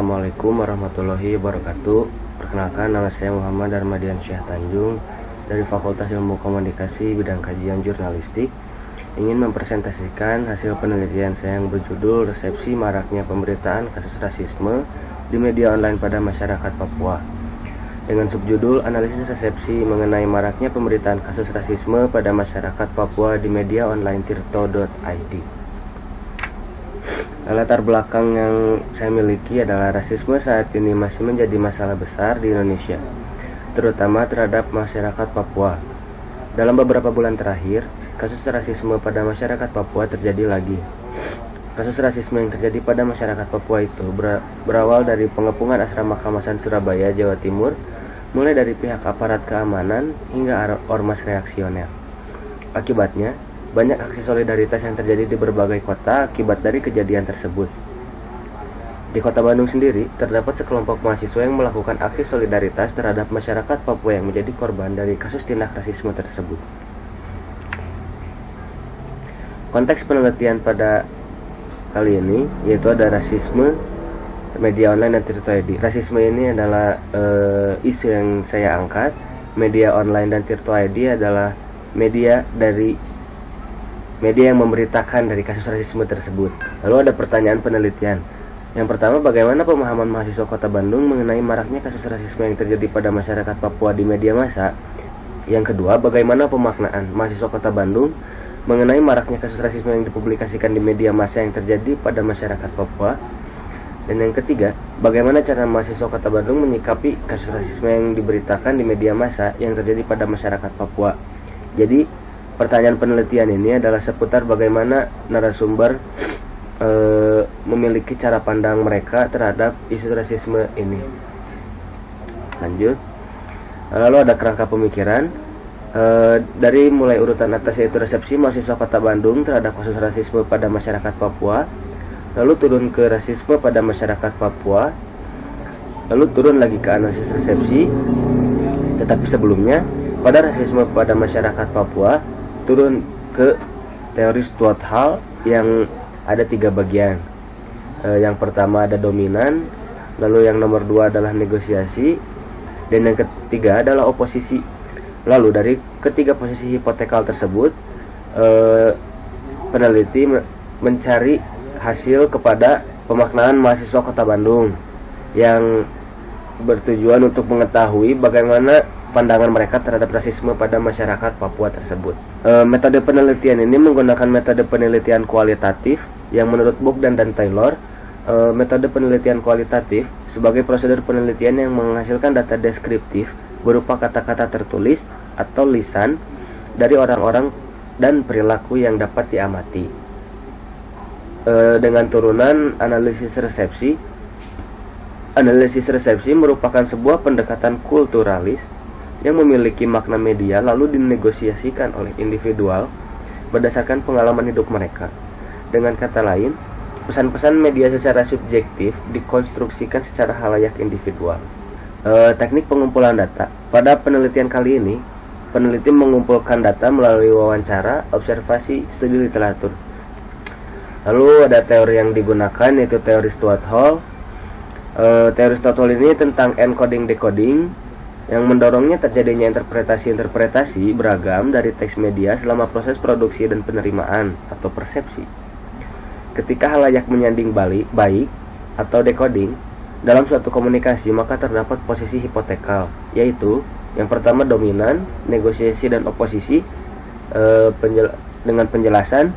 Assalamualaikum warahmatullahi wabarakatuh. Perkenalkan, nama saya Muhammad Armadian Syah Tanjung dari Fakultas Ilmu Komunikasi bidang kajian jurnalistik. Ingin mempresentasikan hasil penelitian saya yang berjudul Resepsi Maraknya Pemberitaan Kasus Rasisme di Media Online pada Masyarakat Papua, dengan subjudul Analisis Resepsi mengenai maraknya pemberitaan kasus rasisme pada masyarakat Papua di media online tirto.id. Latar belakang yang saya miliki adalah rasisme saat ini masih menjadi masalah besar di Indonesia, terutama terhadap masyarakat Papua. Dalam beberapa bulan terakhir, kasus rasisme pada masyarakat Papua terjadi lagi. Kasus rasisme yang terjadi pada masyarakat Papua itu berawal dari pengepungan asrama Kamasan Surabaya, Jawa Timur, mulai dari pihak aparat keamanan hingga ormas reaksioner. Akibatnya, banyak aksi solidaritas yang terjadi di berbagai kota akibat dari kejadian tersebut. Di kota Bandung sendiri, terdapat sekelompok mahasiswa yang melakukan aksi solidaritas terhadap masyarakat Papua yang menjadi korban dari kasus tindak rasisme tersebut. Konteks penelitian pada kali ini yaitu ada rasisme, media online dan tirto.id. Rasisme ini adalah isu yang saya angkat. Media online dan tirto.id adalah media yang memberitakan dari kasus rasisme tersebut. Lalu ada pertanyaan penelitian. Yang pertama, bagaimana pemahaman mahasiswa Kota Bandung mengenai maraknya kasus rasisme yang terjadi pada masyarakat Papua di media massa? Yang kedua, bagaimana pemaknaan mahasiswa Kota Bandung mengenai maraknya kasus rasisme yang dipublikasikan di media massa yang terjadi pada masyarakat Papua? Dan yang ketiga, bagaimana cara mahasiswa Kota Bandung menyikapi kasus rasisme yang diberitakan di media massa yang terjadi pada masyarakat Papua? Jadi, pertanyaan penelitian ini adalah seputar bagaimana narasumber memiliki cara pandang mereka terhadap isu rasisme ini. Lanjut. Lalu ada kerangka pemikiran. Dari mulai urutan atas yaitu resepsi mahasiswa Kota Bandung terhadap kasus rasisme pada masyarakat Papua, lalu turun ke rasisme pada masyarakat Papua, lalu turun lagi ke analisis resepsi. Tetapi sebelumnya, pada rasisme pada masyarakat Papua, turun ke teori Stuart Hall yang ada 3 bagian. Yang pertama ada dominan, lalu yang nomor 2 adalah negosiasi, dan yang ketiga adalah oposisi. Lalu dari ketiga posisi hipotekal tersebut, peneliti mencari hasil kepada pemaknaan mahasiswa Kota Bandung yang bertujuan untuk mengetahui bagaimana pandangan mereka terhadap rasisme pada masyarakat Papua tersebut. Metode penelitian ini menggunakan metode penelitian kualitatif yang menurut Bogdan dan Taylor, metode penelitian kualitatif sebagai prosedur penelitian yang menghasilkan data deskriptif berupa kata-kata tertulis atau lisan dari orang-orang dan perilaku yang dapat diamati. Dengan turunan analisis resepsi. Analisis resepsi merupakan sebuah pendekatan kulturalis yang memiliki makna media lalu dinegosiasikan oleh individual berdasarkan pengalaman hidup mereka. Dengan kata lain, pesan-pesan media secara subjektif dikonstruksikan secara halayak individual. Teknik pengumpulan data. Pada penelitian kali ini, peneliti mengumpulkan data melalui wawancara, observasi, studi literatur. Lalu ada teori yang digunakan yaitu teori Stuart Hall. Teori Stuart Hall ini tentang encoding-decoding yang mendorongnya terjadinya interpretasi-interpretasi beragam dari teks media selama proses produksi dan penerimaan atau persepsi. Ketika halayak menyanding baik atau decoding dalam suatu komunikasi, maka terdapat posisi hipotekal, yaitu yang pertama dominan, negosiasi dan oposisi. Dengan penjelasan,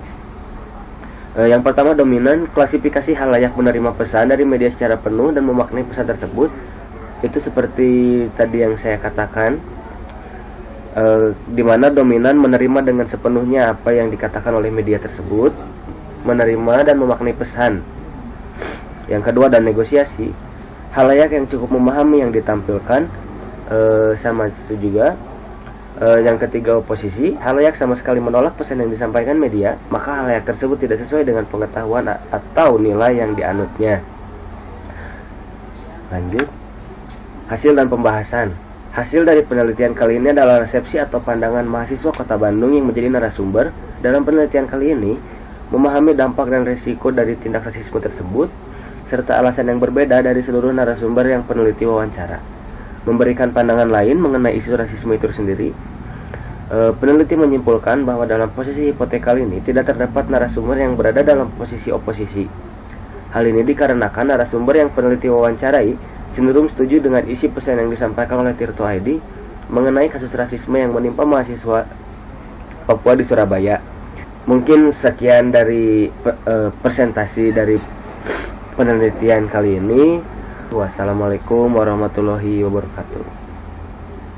yang pertama dominan, klasifikasi halayak menerima pesan dari media secara penuh dan memaknai pesan tersebut. Itu seperti tadi yang saya katakan, di mana dominan menerima dengan sepenuhnya apa yang dikatakan oleh media tersebut, menerima dan memaknai pesan. Yang kedua ada negosiasi, halayak yang cukup memahami yang ditampilkan, sama itu juga. Yang ketiga oposisi, halayak sama sekali menolak pesan yang disampaikan media, maka halayak tersebut tidak sesuai dengan pengetahuan atau nilai yang dianutnya. Lanjut. Hasil dan pembahasan. Hasil dari penelitian kali ini adalah resepsi atau pandangan mahasiswa Kota Bandung yang menjadi narasumber. Dalam penelitian kali ini, memahami dampak dan risiko dari tindak rasisme tersebut, serta alasan yang berbeda dari seluruh narasumber yang peneliti wawancara. Memberikan pandangan lain mengenai isu rasisme itu sendiri, peneliti menyimpulkan bahwa dalam posisi hipotekal ini tidak terdapat narasumber yang berada dalam posisi oposisi. Hal ini dikarenakan narasumber yang peneliti wawancarai cenderung setuju dengan isi pesan yang disampaikan oleh Tirto ID mengenai kasus rasisme yang menimpa mahasiswa Papua di Surabaya. Mungkin sekian dari presentasi dari penelitian kali ini. Wassalamualaikum warahmatullahi wabarakatuh.